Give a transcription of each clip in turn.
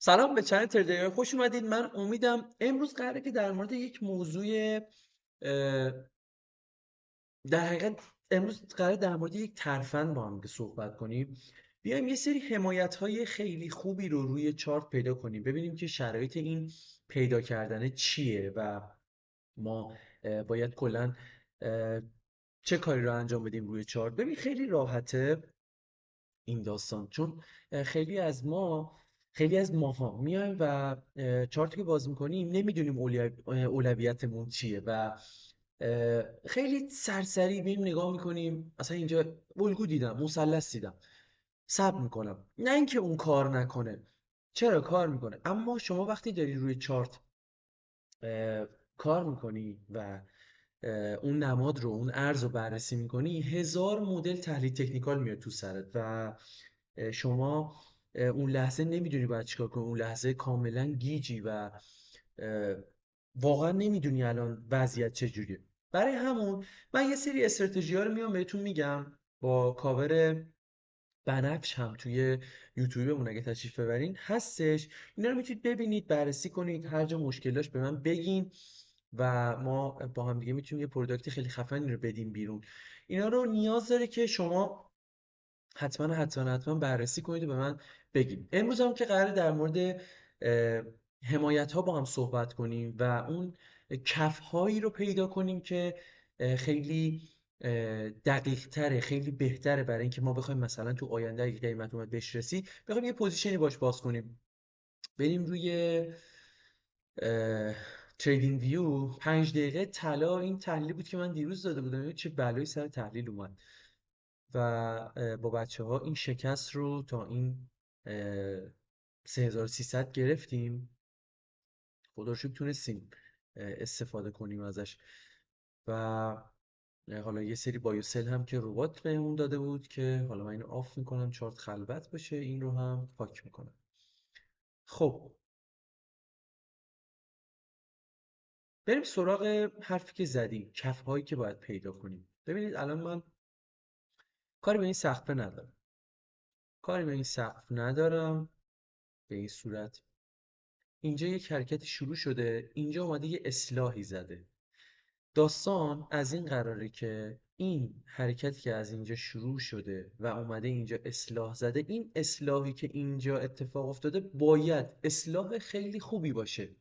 سلام به چنل تریدر، خوش اومدید. من امیدم امروز قراره که در مورد یک موضوع اه، در حقیقت امروز قراره در مورد یک ترفند با هم دیگه صحبت کنیم. بیایم یه سری حمایت های خیلی خوبی رو روی چارت پیدا کنیم، ببینیم که شرایط این پیدا کردن چیه و ما باید کلا چه کاری رو انجام بدیم روی چارت. ببین خیلی راحته این داستان، چون خیلی از ماها میایم و چارتی که باز میکنیم نمیدونیم اولویتمون چیه و خیلی سرسری میایم نگاه میکنیم، اصلا اینجا الگو دیدم، مثلث دیدم، صبر میکنم. نه اینکه اون کار نکنه، چرا کار میکنه. اما شما وقتی داری روی چارت کار میکنی و اون نماد رو، اون ارز رو بررسی میکنی، هزار مدل تحلیل تکنیکال میاد تو سرت و شما اون لحظه نمیدونی باید چیکار کنی. اون لحظه کاملا گیجی و اه، واقعا نمیدونی الان وضعیت چجوریه. برای همون من یه سری استراتژی ها رو میام بهتون میگم با کاور بنفش، هم توی یوتیوبمون اگه تشریف ببرین هستش. اینا رو میتونید ببینید، بررسی کنید، هر جا مشکل به من بگین و ما با هم دیگه میتونیم یه پروداکت خیلی خفنی رو بدیم بیرون. اینا رو نیاز داره که شما حتما بررسی کنید و به من بگید. امروز هم که قراره در مورد حمایت ها با هم صحبت کنیم و اون کف هایی رو پیدا کنیم که خیلی دقیق تره، خیلی بهتره برای اینکه ما بخوایم مثلا تو آینده اگه قیمت اومد بهش رسید بخوایم یه پوزیشنی باش باز کنیم. بریم روی تریدینگ ویو. 5 دقیقه طلا، این تحلیلی بود که من دیروز داده بودم، چه بلایی سر تحلیل اومد و با بچه ها این شکست رو تا این 3300 گرفتیم. خدا رو شکر تونستیم استفاده کنیم ازش و حالا یه سری بایوسل هم که ربات بهمون داده بود که حالا من اینو آف میکنم چارت خلوت باشه، این رو هم پاک میکنم. خب بریم سراغ حرفی که زدیم، کف هایی که باید پیدا کنیم. ببینید الان من کاری به این سقفه ندارم، کاری به این سقف ندارم. به این صورت اینجا یک حرکتی شروع شده، اینجا اومده یه اصلاحی زده. داستان از این قراره که این حرکتی که از اینجا شروع شده و اومده اینجا اصلاح زده، این اصلاحی که اینجا اتفاق افتاده باید اصلاح خیلی خوبی باشه.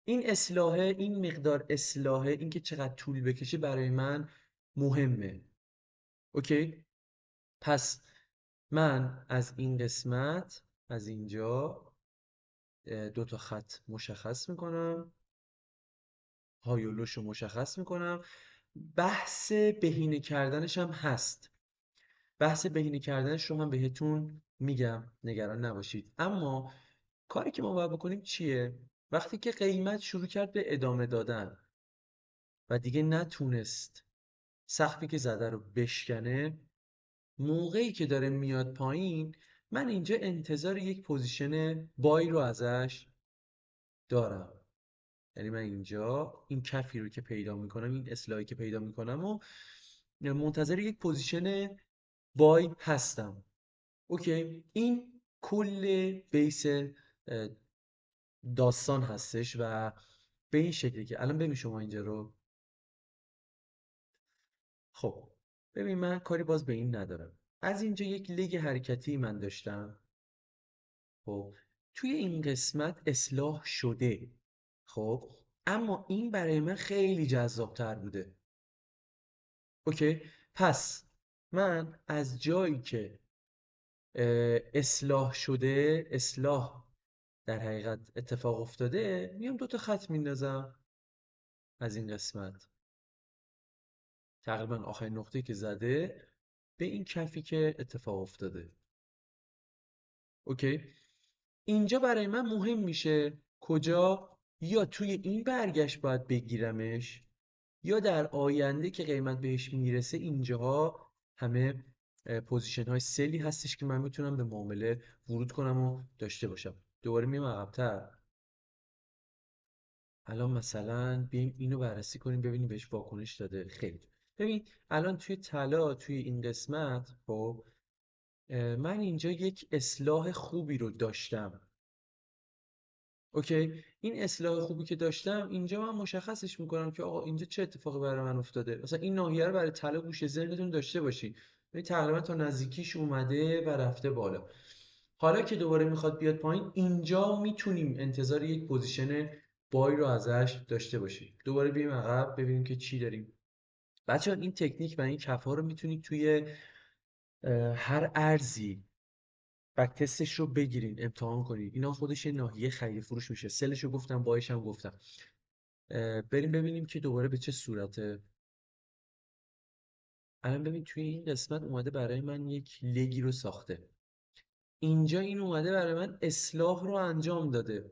این اصلاحه، این مقدار اصلاحه، این که چقدر طول بکشه برای من مهمه. اوکی؟ پس من از این قسمت، از اینجا دو تا خط مشخص میکنم، های و لوش رو مشخص میکنم. بحث بهینه کردنش هم هست، بحث بهینه کردنش رو هم بهتون میگم، نگران نباشید. اما کاری که ما باید بکنیم چیه؟ وقتی که قیمت شروع کرد به ادامه دادن و دیگه نتونست سقفی که زده رو بشکنه، موقعی که داره میاد پایین، من اینجا انتظار یک پوزیشن بای رو ازش دارم. یعنی من اینجا این کفی رو که پیدا میکنم، این اصلاحی که پیدا میکنم و منتظر یک پوزیشن بای هستم. اوکی، این کل بیس داستان هستش و به این شکلی که الان ببین شما اینجا رو. خب ببین من کاری باز به این ندارم. از اینجا یک لگ حرکتی من داشتم. خب توی این قسمت اصلاح شده. خب اما این برای من خیلی جذابتر بوده. اوکی، پس من از جایی که اصلاح شده، اصلاح در حقیقت اتفاق افتاده، میام دو تا خط میندازم از این قسمت، تقریبا آخرین نقطه‌ای که زده به این کفی که اتفاق افتاده. اوکی، اینجا برای من مهم میشه کجا، یا توی این برگشت باید بگیرمش، یا در آینده که قیمت بهش میرسه. اینجاها همه پوزیشن های سلی هستش که من میتونم به معامله ورود کنم و داشته باشم. دوباره میام عقب‌تر. الان مثلا بیایم اینو بررسی کنیم ببینیم بهش واکنش داده خیر. ببین الان توی طلا، توی این قسمت خب من اینجا یک اصلاح خوبی رو داشتم. اوکی، این اصلاح خوبی که داشتم اینجا من مشخصش میکنم که آقا اینجا چه اتفاقی برای من افتاده. مثلا این ناحیه رو برای طلا گوشه ذهنتون داشته باشین، یعنی تقریبا تا نزدیکیش اومده و رفته بالا. حالا که دوباره میخواد بیاد پایین، اینجا میتونیم انتظار یک پوزیشن بای رو ازش داشته باشیم. دوباره بریم عقب ببینیم که چی داریم. بچه این تکنیک و این کف ها رو میتونید توی هر ارزی بک تستش رو بگیرین، امتحان کنین. اینا خودش یه ناحیه خرید فروش میشه. سلش رو گفتم، بایش هم گفتم. بریم ببینیم که دوباره به چه صورته. الان ببین توی این قسمت اومده برای من یک لگی رو ساخته. اینجا این اومده برای من اصلاح رو انجام داده.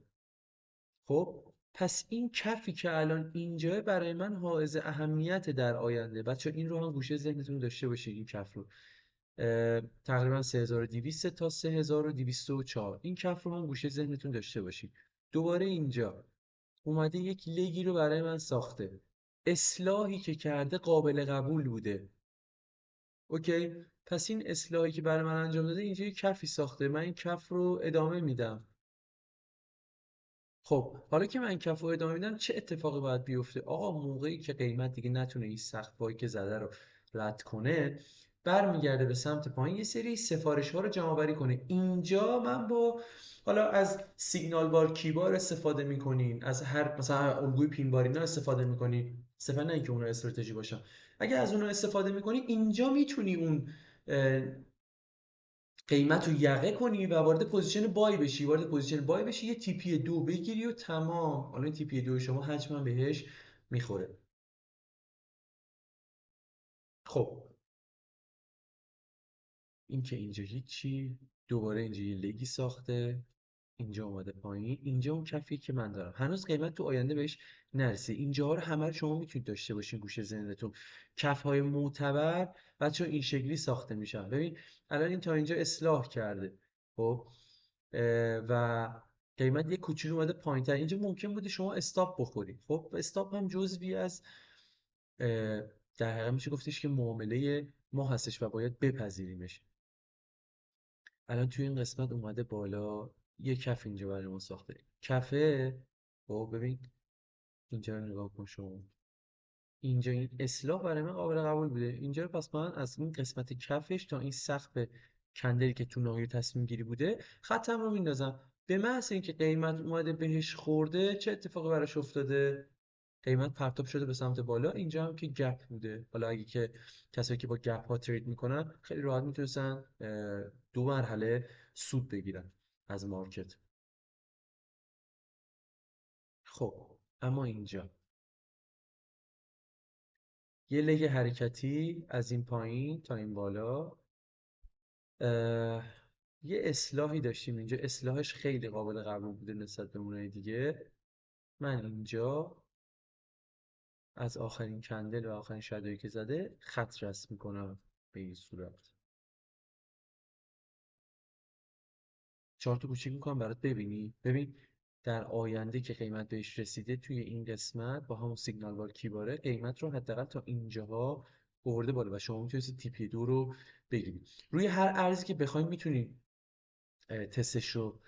خب پس این کفی که الان اینجا برای من حائز اهمیت در آینده. بچه این رو هم گوشه ذهنتون داشته باشید، این کف رو. تقریبا 3200 تا 3204 این کف رو هم گوشه ذهنتون داشته باشید. دوباره اینجا اومده یک لگی رو برای من ساخته. اصلاحی که کرده قابل قبول بوده. اوکی، پس این اصلاحی که برای من انجام داده اینجا یک کفی ساخته. من این کف رو ادامه میدم. خب حالا که من کف رو ادامه میدم، چه اتفاقی باید بیفته؟ آقا موقعی که قیمت دیگه نتونه این سقف‌هایی که زده رو رد کنه، برمیگرده به سمت پایین، یه سری سفارش ها رو جمع آوری کنه. اینجا من با حالا از سیگنال بار کیبار استفاده میکنین، از هر مثلا الگوی پین اینا استفاده میکنین، صرفا نه اینکه اون استراتژی باشن. اگه از اونها استفاده میکنی، اینجا میتونی اون قیمت رو یقه کنی و وارد پوزیشن بای بشی. وارد پوزیشن بای بشی، یه تیپی دو بگیری و تمام. حالا این تیپی دو شما حتما بهش میخوره. خب این که اینجا هیچی. دوباره اینجا یه لگی ساخته، اینجا اومده پایین. اینجا اون کفیه که من دارم. هنوز قیمت تو آینده بهش نرسه. اینجاها رو همه رو شما میتونید داشته باشین گوشه ذهنتون. کفهای معتبر بچه این شکلی ساخته میشن. ببین الان این تا اینجا اصلاح کرده. خب و قیمت یه کوچولو اومده پایینتر. اینجا ممکن بوده شما استاپ بخورید. خب استاپ هم جزوی از در حقیقت میشه گفتش که معامله ما هستش و باید بپذیریمش. الان توی این قسمت اومده بالا، یه کف اینجا برای ما ساخته. کفه خب ببین اینجا رو نگاه کن شما. اینجا این اصلاح برای من قابل قبول بوده. اینجا رو پس من از این قسمت کفش تا این سقف کندلی که تو ناحیه تصمیم گیری بوده خطم رو میندازم. به محض اینکه قیمت اومده بهش خورده، چه اتفاقی براش افتاده؟ قیمت پرتاب شده به سمت بالا. اینجا هم که گپ بوده. حالا اگه که کسایی که با گپ ها ترید میکنن خیلی راحت میتونستن دو مرحله سود بگیرن از مارکت. خب اما اینجا یه لگ حرکتی از این پایین تا این بالا. اه، یه اصلاحی داشتیم اینجا. اصلاحش خیلی قابل قبول بوده نسبت به اونای دیگه. من اینجا از آخرین کندل و آخرین شادویی که زده خط رسم میکنم به این صورت. چارت کوچیک میکنم برات ببینی. ببین در آینده که قیمت بهش رسیده، توی این قسمت با همون سیگنال بار کیباره قیمت رو حداقل تا اینجاها برده بالا و شما میتونید تیپی دو رو بگیرید. روی هر ارزی که بخواید میتونید تستش رو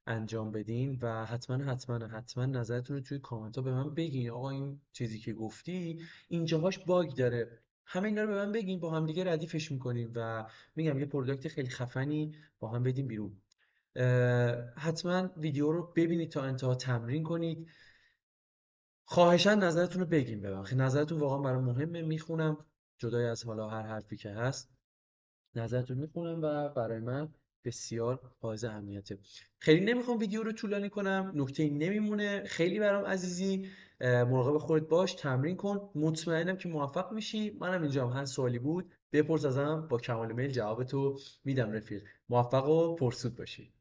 انجام بدین و حتما نظرتون رو توی کامنت ها به من بگین. آقا این چیزی که گفتی اینجاهاش باگ داره. همه اینا رو به من بگین، با هم دیگه ردیفش میکنیم و میگم یه پروداکت خیلی خفنی با هم بدیم بیرون. حتما ویدیو رو ببینید تا انتها، تمرین کنید. خواهشاً نظرتون رو بگین. ببخشید نظرتون واقعا برام مهمه. میخونم جدای از حالا هر حرفی که هست، نظرتون میخونم و برای من بسیار حائز اهمیته. خیلی نمیخوام ویدیو رو طولانی کنم، نکته نمیمونه. خیلی برام عزیزی، مراقب خودت باش، تمرین کن. مطمئنم که موفق میشی. منم اینجام هر سوالی بود بپرس ازم، با کمال میل جوابتو میدم رفیق. موفق و پرسود باشی.